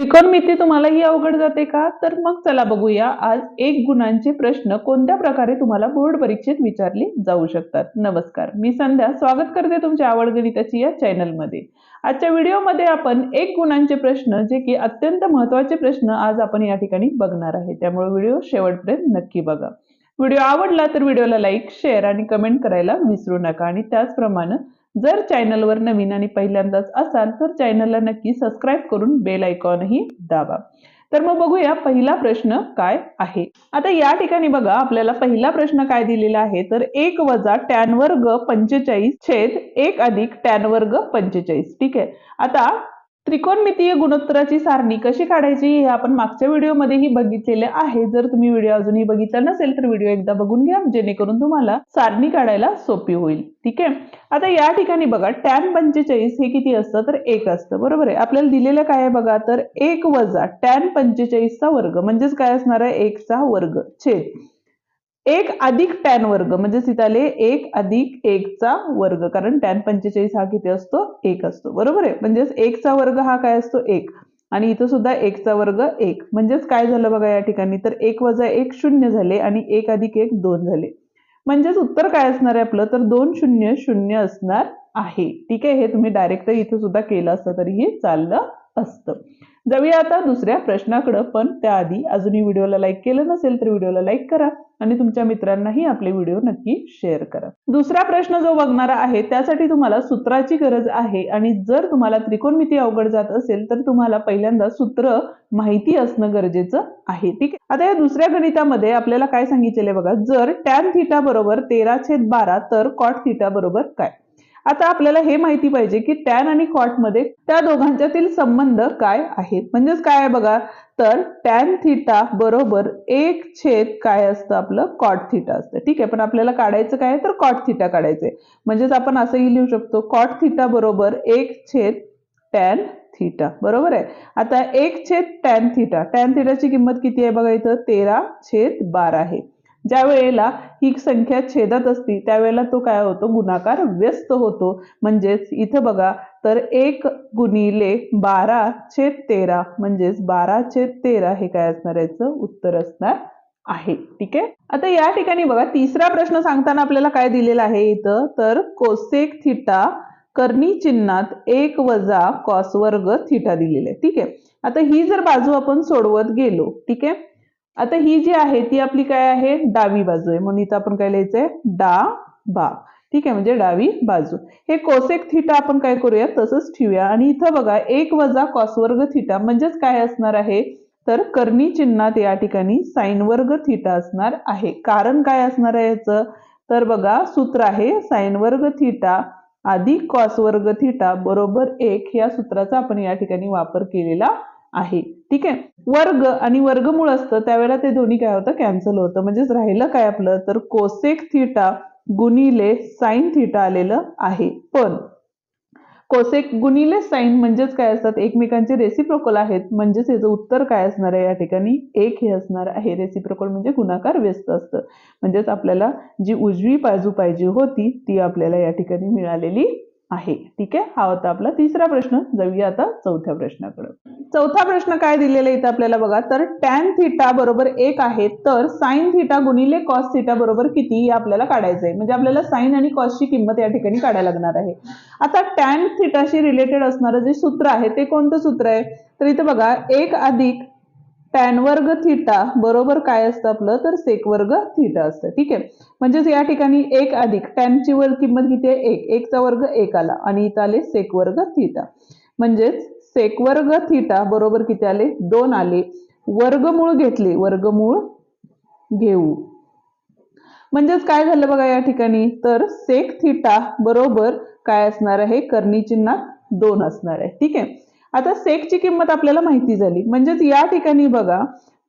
त्रिकोणमिती तुम्हालाही अवघड जाते का? तर मग चला बघूया आज एक गुणांचे प्रश्न कोणत्या प्रकारे तुम्हाला बोर्ड परीक्षेत विचारले जाऊ शकतात. नमस्कार, मी संध्या स्वागत करते तुमच्या आवड गणिताची या चॅनलमध्ये. आजच्या व्हिडिओमध्ये आपण एक गुणांचे प्रश्न जे की अत्यंत महत्त्वाचे प्रश्न आज आपण या ठिकाणी बघणार आहे. त्यामुळे व्हिडिओ शेवटपर्यंत नक्की बघा. व्हिडिओ आवडला तर व्हिडिओला लाईक, शेअर आणि कमेंट करायला विसरू नका आणि त्याचप्रमाणे जर चॅनलवर नवीन आणि पहिल्यांदाच असाल तर चॅनलला नक्की सबस्क्राईब करून बेल आयकॉनही दाबा. तर मग बघूया पहिला प्रश्न काय आहे. आता या ठिकाणी बघा आपल्याला पहिला प्रश्न काय दिलेला आहे तर 1 वजा टॅन वर्ग 45 छेद 1 अधिक टॅन वर्ग 45. ठीक आहे. आता त्रिकोणमितीय गुणोत्तराची सारणी कशी काढायची हे आपण मागच्या व्हिडिओमध्येही बघितलेले आहे. जर तुम्ही व्हिडिओ अजूनही बघितला नसेल तर व्हिडिओ एकदा बघून घ्या जेणेकरून तुम्हाला सारणी काढायला सोपी होईल. ठीक आहे. आता या ठिकाणी बघा टॅन 45 हे किती असतं तर 1 असतं. बरोबर आहे. आपल्याला दिलेलं काय आहे बघा तर 1 वजा टॅन 45 चा वर्ग म्हणजेच काय असणार आहे 1 चा वर्ग छेद 1 अधिक टॅन वर्ग म्हणजे इथे आले 1 अधिक 1 चा वर्ग कारण टॅन 45 हा किती असतो 1 असतो. बरोबर आहे. म्हणजेच 1 चा वर्ग हा काय असतो 1 आणि इथं सुद्धा 1 चा वर्ग 1 म्हणजेच काय झालं बघा या ठिकाणी तर 1 वजा 1 शून्य झाले आणि 1 अधिक 1 2 झाले. म्हणजेच उत्तर काय असणार आहे आपलं तर 2 0 0 असणार आहे. ठीक आहे. हे तुम्ही डायरेक्ट इथं सुद्धा केलं असतं तरीही चाललं असतं. जाऊया आता दुसऱ्या प्रश्नाकडे पण त्याआधी अजूनही व्हिडिओला लाईक केलं नसेल तर व्हिडिओला लाईक करा आणि तुमच्या मित्रांनाही आपले व्हिडिओ नक्की शेअर करा. दुसरा प्रश्न जो बघणारा आहे त्यासाठी तुम्हाला सूत्राची गरज आहे आणि जर तुम्हाला त्रिकोणमिती अवघड जात असेल तर तुम्हाला पहिल्यांदा सूत्र माहिती असणं गरजेचं आहे. ठीक आहे. आता या दुसऱ्या गणितामध्ये आपल्याला काय सांगितलेलं बघा जर टॅन थिटा बरोबर 13/12 तर कॉट थिटा बरोबर काय. आता आपल्याला हे माहिती पाहिजे की टॅन आणि कॉट मध्ये त्या दोघांच्यातील संबंध काय आहेत. म्हणजेच काय आहे बघा तर टॅन थिटा बरोबर 1 छेद काय असतं आपलं कॉट थिटा असतं. ठीक आहे. पण आपल्याला काढायचं काय तर कॉट थिटा काढायचंय. म्हणजेच आपण असंही लिहू शकतो कॉट थिटा बरोबर 1 छेद टॅन थिटा. बरोबर आहे. आता 1 छेद टॅन थिटाची किंमत किती आहे बघा इथं 13/12 आहे. ज्या वेळेला ही संख्या छेदात असती त्यावेळेला तो काय होतो गुणाकार व्यस्त होतो. म्हणजेच इथं बघा तर 1 गुणिले 12/13 म्हणजेच 12/13 हे काय असणार याचं उत्तर असणार आहे. ठीक आहे. आता या ठिकाणी बघा तिसरा प्रश्न सांगताना आपल्याला काय दिलेला आहे इथं तर कोसेक थिटा कर्णी चिन्हात 1 वजा कॉस वर्ग थिटा दिलेले आहे. ठीक आहे. आता ही जर बाजू आपण सोडवत गेलो ठीक आहे. आता ही जी आहे ती आपली काय आहे डावी बाजू आहे म्हणून इथं आपण काय लिहायचंय डावा. ठीक आहे. म्हणजे डावी बाजू. हे कोसेक थिटा आपण काय करूया तसंच ठेवूया आणि इथं बघा 1 वजा कॉस वर्ग थिटा म्हणजेच काय असणार आहे तर कर्णी चिन्हात या ठिकाणी साइन वर्ग थिटा असणार आहे. कारण काय असणार आहे याचं तर बघा सूत्र आहे साइन वर्ग थिटा अधिक कॉस वर्ग थिटा बरोबर 1 या सूत्राचा आपण या ठिकाणी वापर केलेला आहे. ठीक आहे. वर्ग आणि वर्गमूळ असतं त्यावेळेला ते दोन्ही काय होतं कॅन्सल होतं. म्हणजेच राहिलं काय आपलं तर कोसेक थिटा गुणिले साइन थिटा आलेलं आहे. पण कोसेक गुणिले साइन म्हणजेच काय असतात एकमेकांचे रेसिप्रोकल आहेत. म्हणजेच याचं उत्तर काय असणार आहे या ठिकाणी 1 हे असणार आहे. रेसिप्रोकल म्हणजे गुणाकार व्यस्त असतं. म्हणजेच आपल्याला जी उजवी बाजू पाहिजे होती ती आपल्याला या ठिकाणी मिळालेली आहे. ठीक आहे. हा होता आपला तिसरा प्रश्न. जाऊया आता चौथ्या प्रश्नाकडे. चौथा प्रश्न काय दिलेला इथं आपल्याला बघा तर टॅन थिटा बरोबर 1 आहे तर साइन थिटा गुणिले कॉस थिटा बरोबर किती हे आपल्याला काढायचं आहे. म्हणजे आपल्याला साइन आणि कॉसची किंमत या ठिकाणी काढायला लागणार आहे. आता टॅन थिटाशी रिलेटेड असणारं जे सूत्र आहे ते कोणतं सूत्र आहे तर इथं बघा 1 अधिक टॅन वर्ग थिटा बरोबर काय असतं आपलं तर सेक वर्ग थिटा असतं. ठीक आहे. म्हणजेच या ठिकाणी 1 अधिक टॅनची किंमत किती आहे 1 1 चा वर्ग 1 आला आणि इथं आले सेक वर्ग थिटा म्हणजेच सेक वर्ग थिटा बरोबर किती आले 2 आले. वर्गमूळ घेतले वर्गमूळ घेऊ म्हणजेच काय झालं बघा या ठिकाणी तर सेक थिटा बरोबर काय असणार आहे कर्णी चिन्हात 2 असणार आहे. ठीक आहे. आता सेकची किंमत आपल्याला माहिती झाली म्हणजेच या ठिकाणी बघा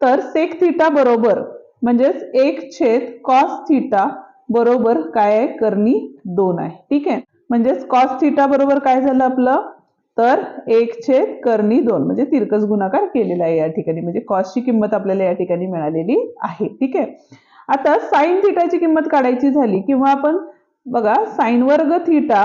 तर सेक थिटा बरोबर म्हणजेच 1 छेद कॉस थिटा बरोबर काय आहे कर्णी 2 आहे. ठीक आहे. म्हणजेच कॉस थिटा बरोबर काय झालं आपलं तर 1 छेद कर्णी 2 म्हणजे तिरकस गुणाकार केलेला आहे या ठिकाणी. म्हणजे कॉसची किंमत आपल्याला या ठिकाणी मिळालेली आहे. ठीक आहे. आता साइन थिटाची किंमत काढायची झाली किंवा आपण बघा साइन वर्ग थिटा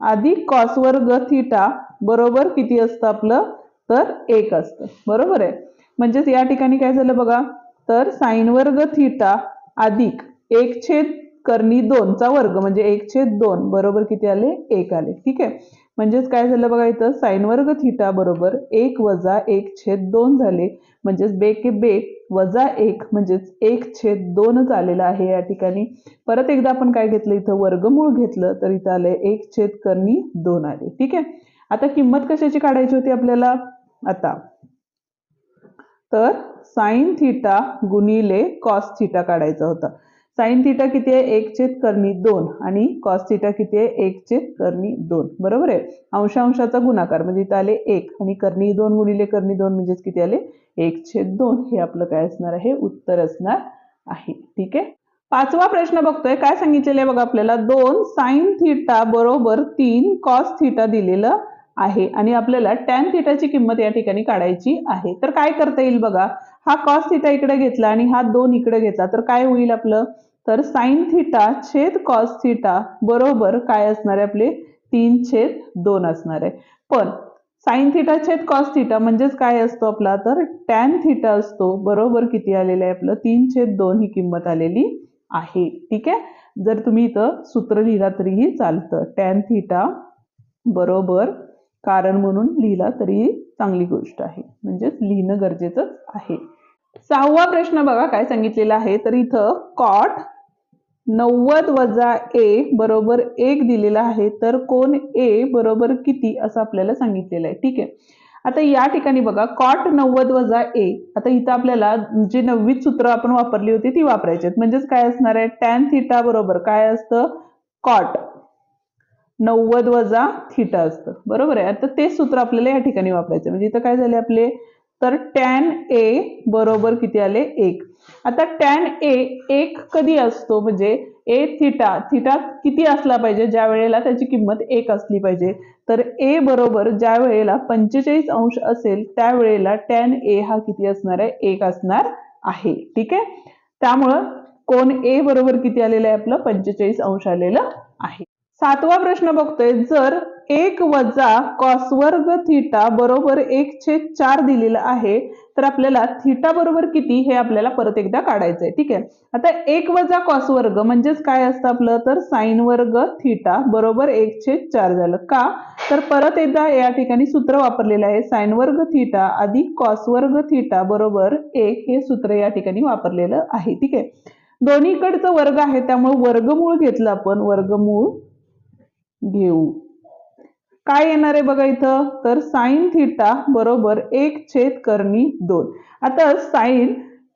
अधिक कॉस वर्ग थिटा बरोबर किती असतं आपलं तर 1 असतं, बरोबर आहे. म्हणजेच या ठिकाणी काय झालं बघा, तर साइन वर्ग थिटा अधिक 1/2 चा वर्ग म्हणजे 1/2 बरोबर किती आले, 1 आले. ठीक आहे. म्हणजेच काय झालं बघा, इथं साइन वर्ग थिटा बरोबर 1 वजा 1/2 झाले. म्हणजेच बेके बे वजा 1 म्हणजेच 1/2 आलेला आहे या ठिकाणी. परत एकदा आपण काय घेतलं, इथं वर्गमूळ घेतलं तर इथं आले 1/2 आले. ठीक आहे. आता किंमत कशाची काढायची होती आपल्याला आता, तर साइन थिटा गुणिले कॉस थिटा काढायचा होता. साइन थिटा किती आहे, 1/2 आणि कॉस थिटा किती आहे, 1/2 बरोबर आहे. अंशांशाचा गुणाकार म्हणजे इथं आले 1 आणि कर्णी 2 गुणिले कर्णी 2 म्हणजेच किती आले, 1/2. हे आपलं काय असणार आहे, उत्तर असणार आहे. ठीक आहे. 5वा प्रश्न बघतोय. काय सांगितलेलं आहे बघा आपल्याला, 2 साइन थिटा बरोबर 3 कॉस थिटा दिलेलं आहे आणि आपल्याला टॅन थिटाची किंमत या ठिकाणी काढायची आहे. तर काय करता येईल बघा, हा कॉस थिटा इकडे घेतला आणि हा 2 इकडे घेतला तर काय होईल आपलं, तर साइन थिटा छेद कॉस थिटा बरोबर काय असणार आहे आपले, 3/2 असणार आहे. पण साइन थिटा छेद कॉस थिटा म्हणजेच काय असतो आपला, तर टॅन थिटा असतो बरोबर किती आलेलं आहे आपलं, 3/2 ही किंमत आलेली आहे. ठीक आहे. जर तुम्ही इथं सूत्र लिहिला तरीही चालतं, टॅन थिटा बरोबर कारण म्हणून लिहिला तरी चांगली गोष्ट आहे, म्हणजेच लिहिणं गरजेचं आहे. 6वा प्रश्न बघा काय सांगितलेला आहे, तर इथं कॉट 90 वजा ए बरोबर 1 दिलेला आहे. तर कोण ए बरोबर किती असं आपल्याला सांगितलेलं आहे. ठीक आहे. आता या ठिकाणी बघा, कॉट 90 वजा ए, आता इथं आपल्याला जे 9वीत सूत्र आपण वापरली होती ती वापरायची आहेत. म्हणजेच काय असणार आहे, टॅन थिटा बरोबर काय असतं, कॉट 90 वजा थिटा असतं, बरोबर आहे. आता तेच सूत्र आपल्याला या ठिकाणी वापरायचं. म्हणजे इथं काय झाले आपले, तर टॅन ए बरोबर किती आले, 1. आता टॅन ए 1 कधी असतो, म्हणजे ए थिटा, थिटा किती असला पाहिजे, ज्या वेळेला त्याची किंमत 1 असली पाहिजे. तर ए बरोबर ज्या वेळेला 45 अंश असेल त्यावेळेला टॅन ए हा किती असणार आहे, 1 असणार आहे. ठीक आहे. त्यामुळं कोण ए बरोबर किती आलेलं आहे आपलं, 45 अंश आलेलं आहे. 7वा प्रश्न बघतोय. जर 1 वजा कॉस वर्ग थिटा बरोबर 1/4 दिलेलं आहे तर आपल्याला थिटा बरोबर किती हे आपल्याला परत एकदा काढायचंय. ठीक आहे. आता 1 वजा कॉस वर्ग म्हणजेच काय असतं आपलं, तर साइन वर्ग थिटा बरोबर 1/4 झालं. का, तर परत एकदा या ठिकाणी सूत्र वापरलेलं आहे, साइन वर्ग थिटा अधिक कॉस वर्ग थिटा बरोबर 1 हे सूत्र या ठिकाणी वापरलेलं आहे. ठीक आहे. दोन्हीकडचं वर्ग आहे त्यामुळे वर्गमूळ घेतलं आपण, वर्गमूळ घेऊ. काय येणार आहे बघा इथं, तर साइन थिटा बरोबर 1/2. आता साइन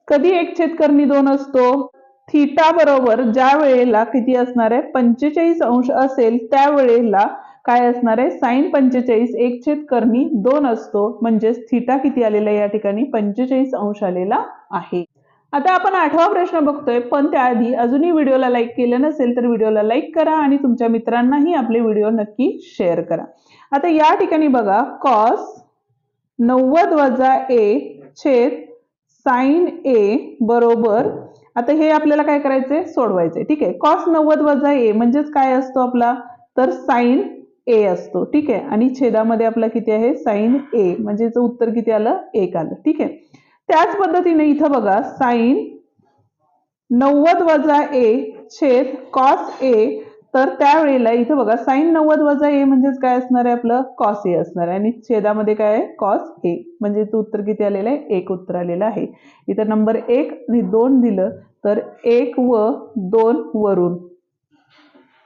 कधी 1/2 असतो, थिटा बरोबर ज्या वेळेला किती असणार आहे, 45 अंश असेल त्यावेळेला काय असणार आहे, साइन 45 1/2 असतो. म्हणजेच थिटा किती आलेला आहे या ठिकाणी, 45 अंश आलेला आहे. आता आपण 8वा प्रश्न बघतोय, पण त्याआधी अजूनही व्हिडिओला लाईक केलं नसेल तर व्हिडिओला लाईक करा आणि तुमच्या मित्रांनाही आपले व्हिडिओ नक्की शेअर करा. आता या ठिकाणी बघा, कॉस 90 वजा ए छेद साइन ए बरोबर, आता हे आपल्याला काय करायचंय, सोडवायचंय. ठीक आहे. कॉस 90 वजा ए म्हणजेच काय असतो आपला, तर साइन ए असतो. ठीक आहे. आणि छेदामध्ये आपला किती आहे, साइन ए, म्हणजे याचं उत्तर किती आलं, 1 आलं. ठीक आहे. त्याच पद्धतीने इथं बघा, साइन 90 वजा ए छेद कॉस ए, तर त्यावेळेला इथं बघा साइन 90 वजा ए म्हणजेच काय असणार आहे आपलं, कॉस ए असणार आहे आणि छेदामध्ये काय आहे, कॉस ए, म्हणजे इथं उत्तर किती आलेलं आहे, 1 उत्तर आलेलं आहे. इथं नंबर 1 आणि 2 दिलं तर 1 व 2 वरून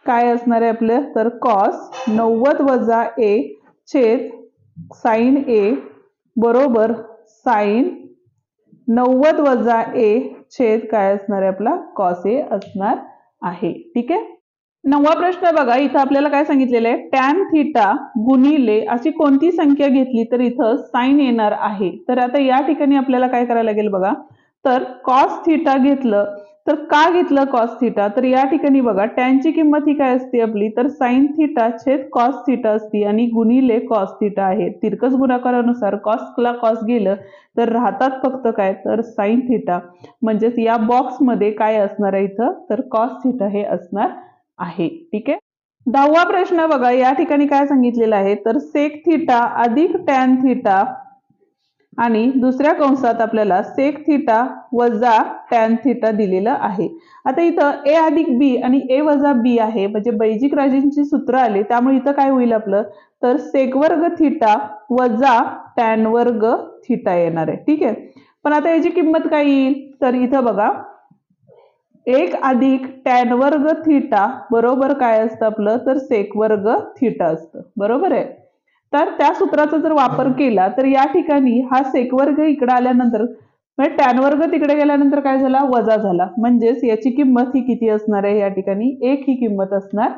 काय असणार आहे आपलं, तर कॉस 90 वजा ए छेद साइन ए बरोबर साइन 90 वजा ए छेद काय असणार आहे आपला, कॉस ए असणार आहे. ठीक आहे. 9वा प्रश्न बघा, इथं आपल्याला काय सांगितलेलं आहे, टॅन थिटा गुणिले अशी कोणती संख्या घेतली तर इथं साइन येणार आहे. तर आता या ठिकाणी आपल्याला काय करायला लागेल बघा, तर कॉस थिटा घेतलं तर का घेतलं कॉस थिटा, तर या ठिकाणी बघा टॅनची किंमत ही काय असते आपली, तर साइन थिटा छेद कॉस थिटा असते आणि गुणिले कॉस थिटा आहे. तिरकस गुणाकारानुसार कॉसला कॉस गेलं तर राहतात फक्त काय, तर साइन थिटा. म्हणजेच या बॉक्समध्ये काय असणार आहे इथं, तर कॉस थिटा हे असणार आहे. ठीक आहे. 10वा प्रश्न बघा, या ठिकाणी काय सांगितलेलं आहे, तर सेक थिटा अधिक टॅन थिटा आणि दुसऱ्या कंसात आपल्याला सेक थिटा वजा टॅन थिटा दिलेलं आहे. आता इथं ए अधिक बी आणि ए वजा बी आहे, म्हणजे बैजिक राजेंची सूत्र आले, त्यामुळे इथं काय होईल आपलं, तर सेक वर्ग थिटा वजा टॅन वर्ग थिटा येणार आहे. ठीक आहे, पण आता याची किंमत काय येईल, तर इथं बघा 1 अधिक टॅन वर्ग थिटा बरोबर काय असतं आपलं, तर सेक वर्ग थिटा असतं. बरोबर आहे. तर त्या सूत्राचा जर वापर केला तर या ठिकाणी हा सेक वर्ग इकडे आल्यानंतर म्हणजे टॅन वर्ग तिकडे गेल्यानंतर काय झाला, वजा झाला. म्हणजेच याची किंमत ही किती असणार आहे, या ठिकाणी 1 ही किंमत असणार.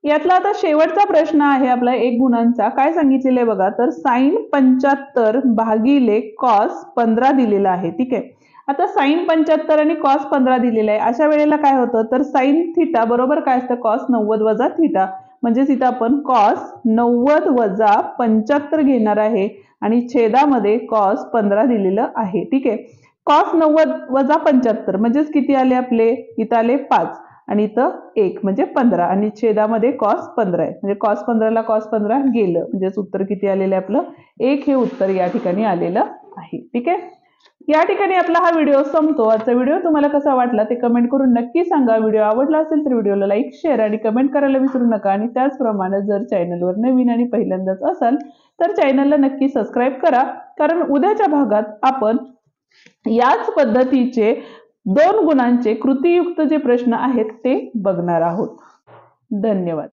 यातला आता शेवटचा प्रश्न आहे आपला 1 गुणांचा. काय सांगितलेलं आहे बघा, तर साइन 75 भागिले कॉस 15 दिलेला आहे. ठीक आहे, आता साइन 75 आणि कॉस 15 दिलेला आहे. अशा वेळेला काय होतं, तर साइन थिटा बरोबर काय असतं, कॉस 90 वजा थिटा. म्हणजेच इथं आपण कॉस 90 वजा 75 घेणार आहे आणि छेदामध्ये कॉस 15 दिलेलं आहे. ठीक आहे, कॉस 90 वजा 75 म्हणजेच किती आले आपले, इथं आले 5 आणि इथं 1 म्हणजे 15 आणि छेदामध्ये कॉस 15 आहे. म्हणजे कॉस 15 ला कॉस 15 गेलं, म्हणजेच उत्तर किती आलेलं आहे आपलं, 1 हे उत्तर या ठिकाणी आलेलं आहे. ठीक आहे, या ठिकाणी आपला हा व्हिडिओ संपतो. आजचा व्हिडिओ तुम्हाला कसा वाटला ते कमेंट करून नक्की सांगा. व्हिडिओ आवडला असेल तर व्हिडिओला लाईक, शेअर आणि कमेंट करायला विसरू नका. आणि त्याचप्रमाणे जर चॅनलवर नवीन आणि पहिल्यांदाच असाल तर चॅनलला नक्की सबस्क्राईब करा, कारण उद्याच्या भागात आपण याच पद्धतीचे 2 गुणांचे कृतीयुक्त जे प्रश्न आहेत ते बघणार आहोत. धन्यवाद.